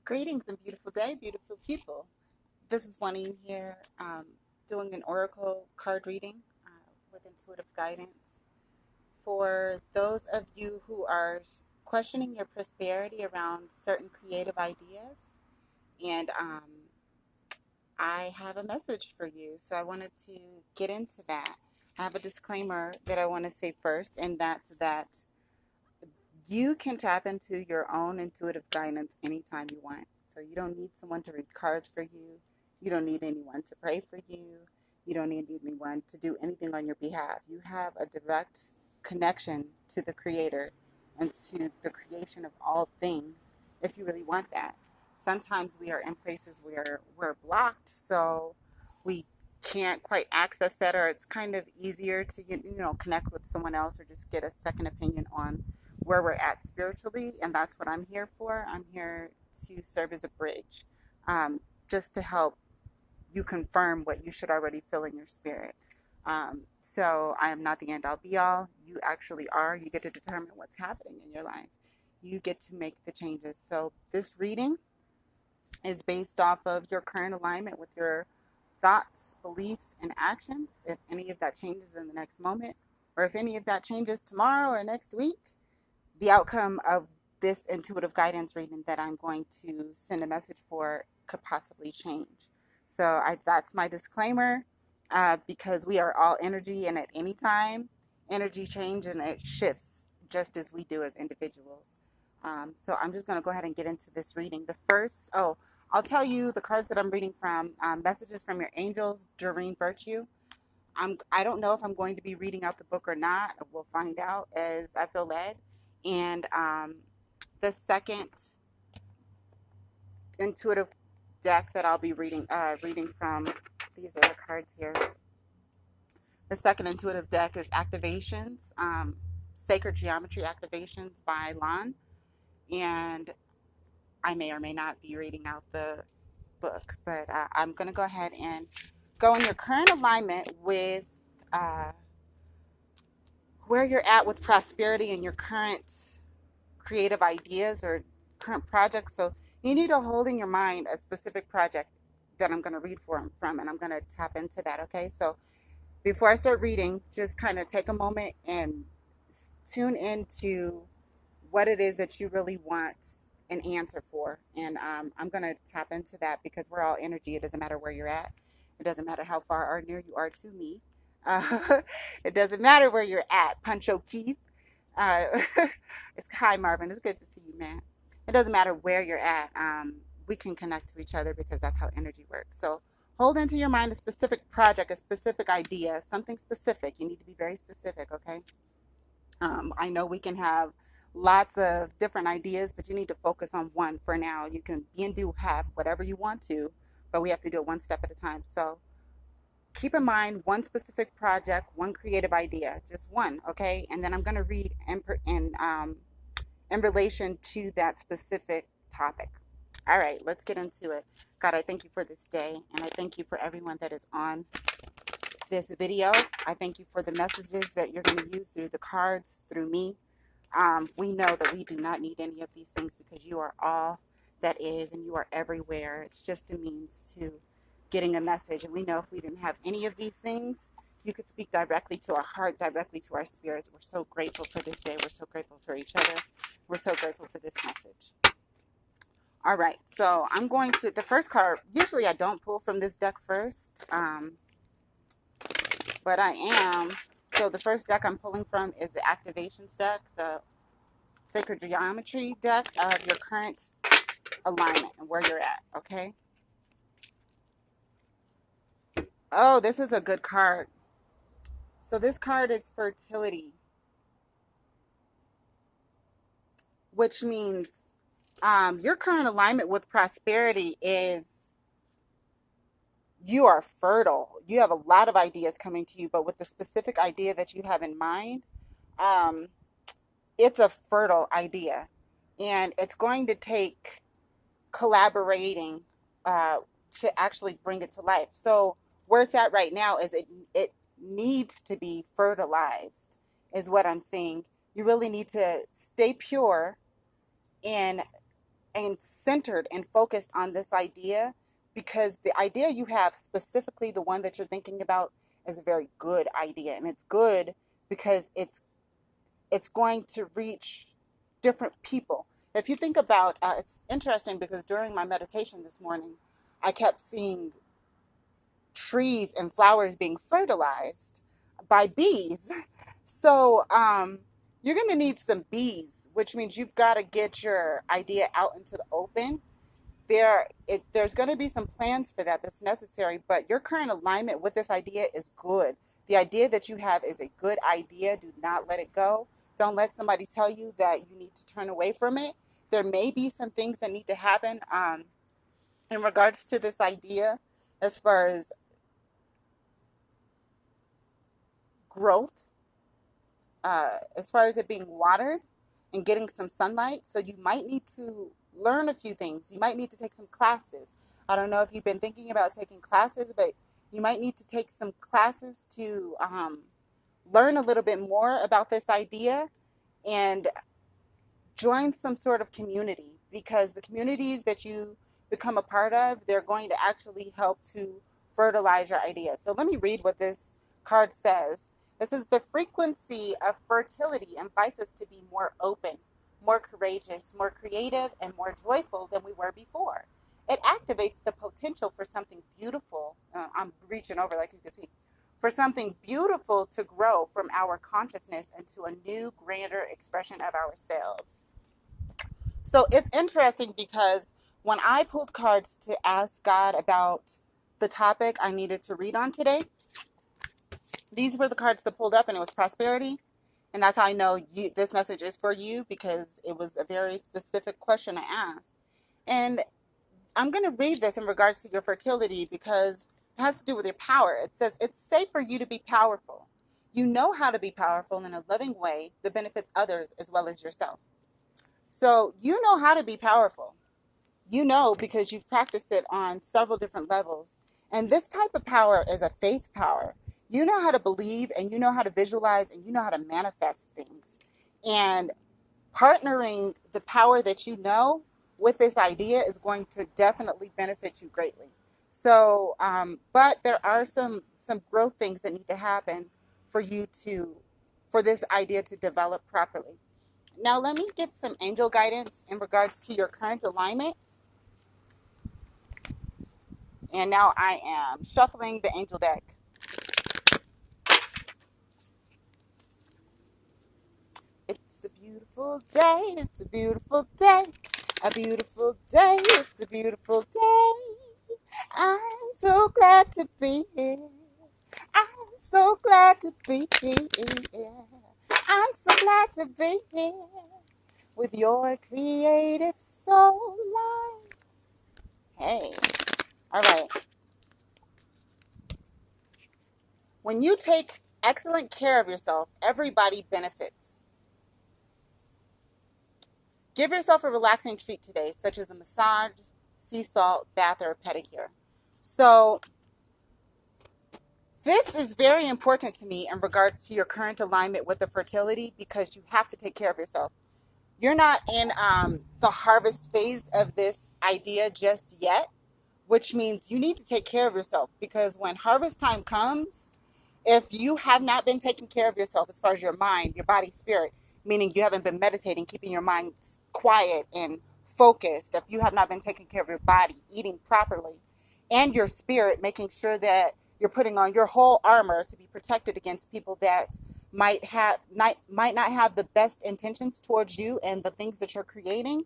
Greetings and beautiful day, beautiful people. This is Juanine here, doing an oracle card reading with intuitive guidance. For those of you who are questioning your prosperity around certain creative ideas, and I have a message for you. So I wanted to get into that. I have a disclaimer that I want to say first, and that's that you can tap into your own intuitive guidance anytime you want. So you don't need someone to read cards for you. You don't need anyone to pray for you. You don't need anyone to do anything on your behalf. You have a direct connection to the Creator and to the creation of all things if you really want that. Sometimes we are in places where we're blocked, so we can't quite access that, or it's kind of easier to connect with someone else or just get a second opinion on where we're at spiritually, and that's what I'm here for. I'm here to serve as a bridge, just to help you confirm what you should already feel in your spirit. So I am not the end all be all. You actually are. You get to determine what's happening in your life. You get to make the changes. So this reading is based off of your current alignment with your thoughts, beliefs, and actions. If any of that changes in the next moment, or if any of that changes tomorrow or next week, the outcome of this intuitive guidance reading that I'm going to send a message for could possibly change. So that's my disclaimer, because we are all energy, and at any time, energy changes and it shifts just as we do as individuals. So I'm just going to go ahead and get into this reading. I'll tell you the cards that I'm reading from, messages from your angels, Doreen Virtue. I don't know if I'm going to be reading out the book or not. We'll find out as I feel led. And the second intuitive deck that I'll be reading from, these are the cards here. The second intuitive deck is Activations, Sacred Geometry Activations by Lon. And I may or may not be reading out the book, but I'm going to go ahead and go in your current alignment with uh, where you're at with prosperity and your current creative ideas or current projects. So you need to hold in your mind a specific project that I'm going to read from, and I'm going to tap into that. Okay. So before I start reading, just kind of take a moment and tune into what it is that you really want an answer for. And I'm going to tap into that because we're all energy. It doesn't matter where you're at. It doesn't matter how far or near you are to me. Uh, it doesn't matter where you're at. Puncho Keith. Uh, it's hi Marvin. It's good to see you, man. It doesn't matter where you're at. We can connect to each other because that's how energy works. So hold into your mind a specific project, a specific idea, something specific. You need to be very specific, okay? I know we can have lots of different ideas, but you need to focus on one for now. You can be and do have whatever you want to, but we have to do it one step at a time. So keep in mind one specific project, one creative idea, just one, okay? And then I'm going to read in relation to that specific topic. All right, let's get into it. God, I thank you for this day, and I thank you for everyone that is on this video. I thank you for the messages that you're going to use through the cards, through me. We know that we do not need any of these things because you are all that is, and you are everywhere. It's just a means to getting a message. And we know if we didn't have any of these things, you could speak directly to our heart, directly to our spirits. We're so grateful for this day. We're so grateful for each other. We're so grateful for this message. All right, so I'm going to, the first card, usually I don't pull from this deck first, but I am. So the first deck I'm pulling from is the Activations deck, the Sacred Geometry deck of your current alignment and where you're at, okay? Oh, this is a good card. So this card is Fertility, which means your current alignment with prosperity is you are fertile. You have a lot of ideas coming to you, but with the specific idea that you have in mind, um, it's a fertile idea. And it's going to take collaborating uh, to actually bring it to life. So where it's at right now is it needs to be fertilized, is what I'm seeing. You really need to stay pure in and centered and focused on this idea, because the idea you have, specifically the one that you're thinking about, is a very good idea. And it's good because it's going to reach different people. If you think about, it's interesting because during my meditation this morning, I kept seeing trees and flowers being fertilized by bees. So you're going to need some bees, which means you've got to get your idea out into the open. There's going to be some plans for that that's necessary, but your current alignment with this idea is good. The idea that you have is a good idea. Do not let it go. Don't let somebody tell you that you need to turn away from it. There may be some things that need to happen in regards to this idea, as far as growth, as far as it being watered and getting some sunlight. So you might need to learn a few things. You might need to take some classes. I don't know if you've been thinking about taking classes, but you might need to take some classes to learn a little bit more about this idea and join some sort of community, because the communities that you become a part of, they're going to actually help to fertilize your idea. So let me read what this card says. This is the frequency of fertility invites us to be more open, more courageous, more creative, and more joyful than we were before. It activates the potential for something beautiful. I'm reaching over like you can see. For something beautiful to grow from our consciousness into a new, grander expression of ourselves. So it's interesting because when I pulled cards to ask God about the topic I needed to read on today, these were the cards that pulled up, and it was prosperity. And that's how I know this message is for you, because it was a very specific question I asked. And I'm going to read this in regards to your fertility because it has to do with your power. It says, it's safe for you to be powerful. You know how to be powerful in a loving way that benefits others as well as yourself. So you know how to be powerful. You know, because you've practiced it on several different levels. And this type of power is a faith power. You know how to believe, and you know how to visualize, and you know how to manifest things. And partnering the power that you know with this idea is going to definitely benefit you greatly. So, but there are some growth things that need to happen for this idea to develop properly. Now, let me get some angel guidance in regards to your current alignment. And now I am shuffling the angel deck. It's a beautiful day. It's a beautiful day. A beautiful day. It's a beautiful day. I'm so glad to be here. I'm so glad to be here. I'm so glad to be here with your creative soul life. Hey, all right. When you take excellent care of yourself, everybody benefits. Give yourself a relaxing treat today, such as a massage, sea salt, bath, or a pedicure. So this is very important to me in regards to your current alignment with the fertility, because you have to take care of yourself. You're not in the harvest phase of this idea just yet, which means you need to take care of yourself, because when harvest time comes, if you have not been taking care of yourself as far as your mind, your body, spirit, meaning you haven't been meditating, keeping your mind quiet and focused, if you have not been taking care of your body, eating properly, and your spirit, making sure that you're putting on your whole armor to be protected against people that might not have the best intentions towards you and the things that you're creating,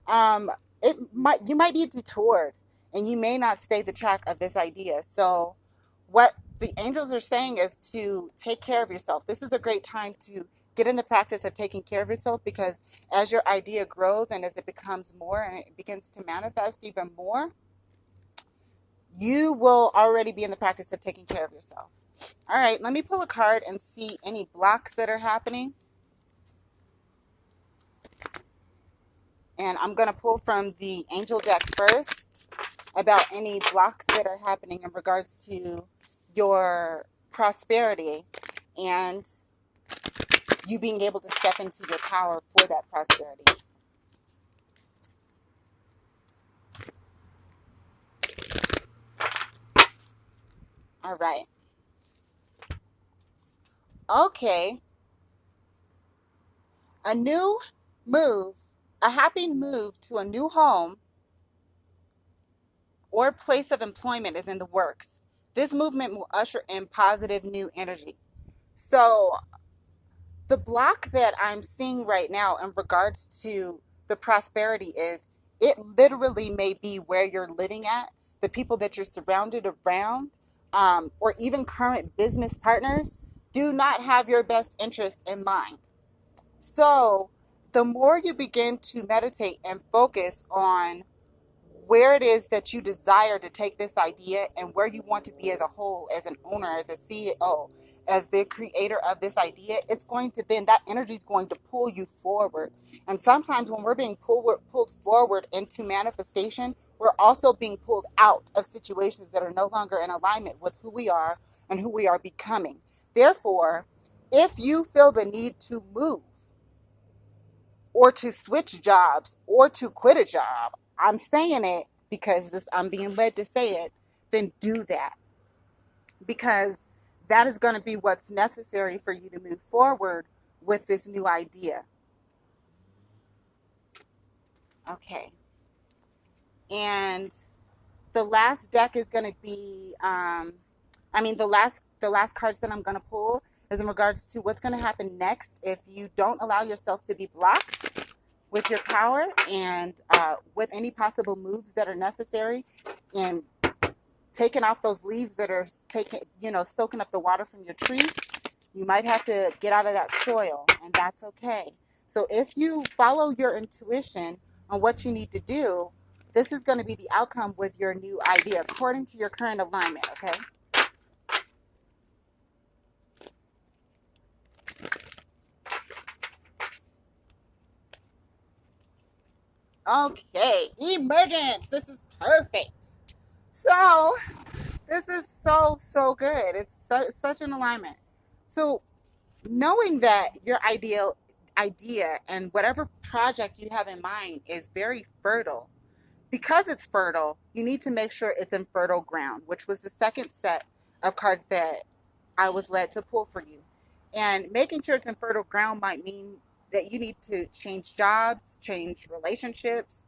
you might be detoured, and you may not stay the track of this idea. So what the angels are saying is to take care of yourself. This is a great time to get in the practice of taking care of yourself, because as your idea grows and as it becomes more and it begins to manifest even more, you will already be in the practice of taking care of yourself. All right, let me pull a card and see any blocks that are happening. And I'm going to pull from the angel deck first about any blocks that are happening in regards to your prosperity and you being able to step into your power for that prosperity. All right. Okay. A new move, a happy move to a new home or place of employment is in the works. This movement will usher in positive new energy. So, the block that I'm seeing right now in regards to the prosperity is it literally may be where you're living at, the people that you're surrounded around, or even current business partners do not have your best interest in mind. So, the more you begin to meditate and focus on where it is that you desire to take this idea and where you want to be as a whole, as an owner, as a CEO, as the creator of this idea, it's going to then, that energy is going to pull you forward. And sometimes when we're being pulled forward into manifestation, we're also being pulled out of situations that are no longer in alignment with who we are and who we are becoming. Therefore, if you feel the need to move, or to switch jobs or to quit a job, I'm saying it because I'm being led to say it, then do that. Because that is going to be what's necessary for you to move forward with this new idea. Okay. And the last deck is going to be, the last cards that I'm going to pull is in regards to what's going to happen next if you don't allow yourself to be blocked with your power and with any possible moves that are necessary, and taking off those leaves that are soaking up the water from your tree. You might have to get out of that soil, and that's okay. So if you follow your intuition on what you need to do, this is going to be the outcome with your new idea according to your current alignment, okay? Okay, emergence. This is perfect. So, this is so good. It's such an alignment. So, knowing that your ideal idea and whatever project you have in mind is very fertile, because it's fertile, you need to make sure it's in fertile ground, which was the second set of cards that I was led to pull for you. And making sure it's in fertile ground might mean that you need to change jobs, change relationships,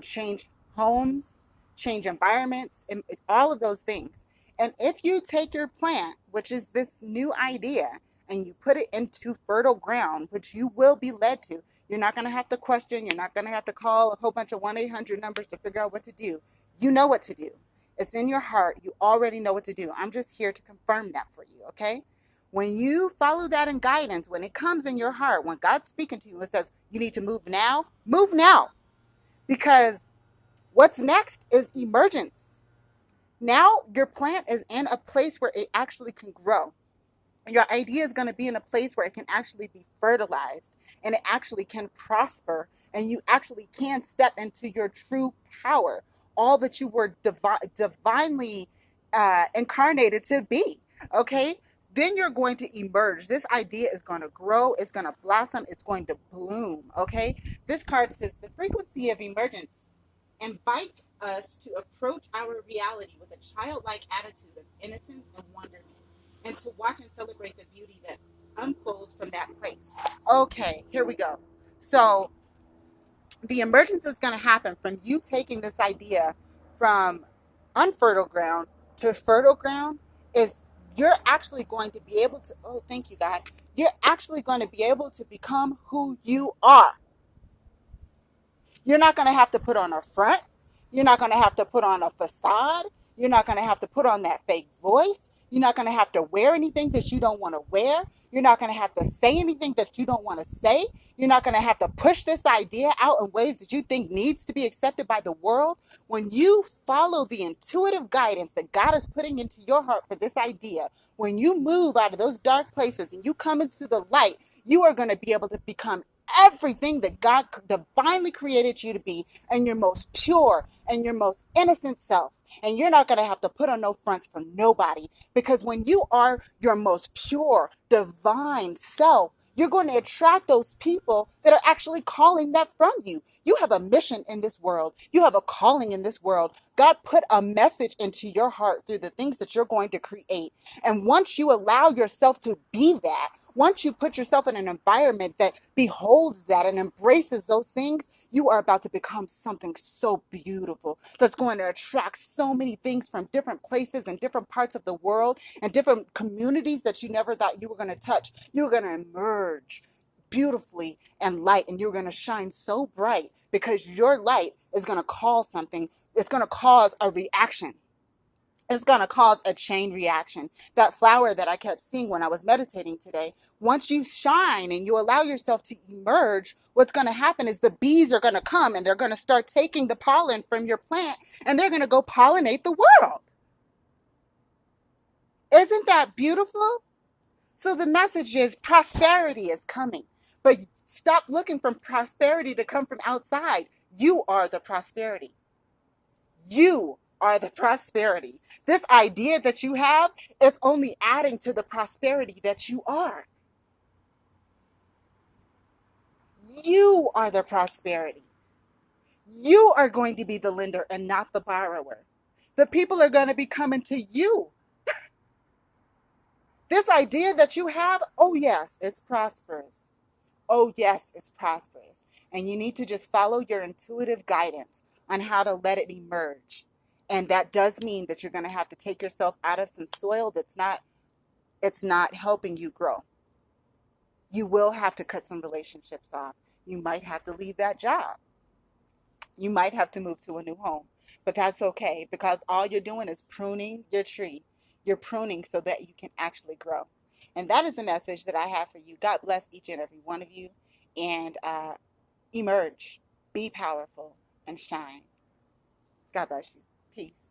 change homes, change environments, and all of those things. And if you take your plant, which is this new idea, and you put it into fertile ground, which you will be led to, you're not going to have to question. You're not going to have to call a whole bunch of 1-800 numbers to figure out what to do. You know what to do. It's in your heart. You already know what to do. I'm just here to confirm that for you, okay? When you follow that in guidance, when it comes in your heart, when God's speaking to you and says, you need to move now, move now. Because what's next is emergence. Now your plant is in a place where it actually can grow. Your idea is going to be in a place where it can actually be fertilized and it actually can prosper, and you actually can step into your true power, all that you were divinely incarnated to be. Okay, then you're going to emerge. This idea is going to grow, it's going to blossom, it's going to bloom. Okay, this card says the frequency of emergence invites us to approach our reality with a childlike attitude of innocence and wonderment, and to watch and celebrate the beauty that unfolds from that place. Okay, here we go. So, the emergence is going to happen from you taking this idea from unfertile ground to fertile ground. Is you're actually going to be able to, oh, thank you, God. You're actually going to be able to become who you are. You're not going to have to put on a front. You're not going to have to put on a facade. You're not going to have to put on that fake voice. You're not going to have to wear anything that you don't want to wear. You're not going to have to say anything that you don't want to say. You're not going to have to push this idea out in ways that you think needs to be accepted by the world. When you follow the intuitive guidance that God is putting into your heart for this idea, when you move out of those dark places and you come into the light, you are going to be able to become everything that God divinely created you to be, and your most pure and your most innocent self. And you're not going to have to put on no fronts for nobody, because when you are your most pure, divine self, You're going to attract those people that are actually calling that from you. You have a mission in this world. You have a calling in this world. God put a message into your heart through the things that you're going to create. And once you allow yourself to be that, once you put yourself in an environment that beholds that and embraces those things, you are about to become something so beautiful that's going to attract so many things from different places and different parts of the world and different communities that you never thought you were going to touch. You're going to emerge beautifully and light, and you're going to shine so bright because your light is going to cause something. It's going to cause a reaction. It's going to cause a chain reaction. That flower that I kept seeing when I was meditating today, once you shine and you allow yourself to emerge, what's going to happen is the bees are going to come and they're going to start taking the pollen from your plant and they're going to go pollinate the world. Isn't that beautiful? So the message is prosperity is coming, but stop looking for prosperity to come from outside. You are the prosperity. You are the prosperity. This idea that you have is only adding to the prosperity that you are. You are the prosperity. You are going to be the lender and not the borrower. The people are going to be coming to you. This idea that you have, oh yes, it's prosperous. Oh yes, it's prosperous. And you need to just follow your intuitive guidance on how to let it emerge. And that does mean that you're going to have to take yourself out of some soil that's not, it's not helping you grow. You will have to cut some relationships off. You might have to leave that job. You might have to move to a new home. But that's okay because all you're doing is pruning your tree. You're pruning so that you can actually grow. And that is the message that I have for you. God bless each and every one of you. And emerge, be powerful, and shine. God bless you. Peace.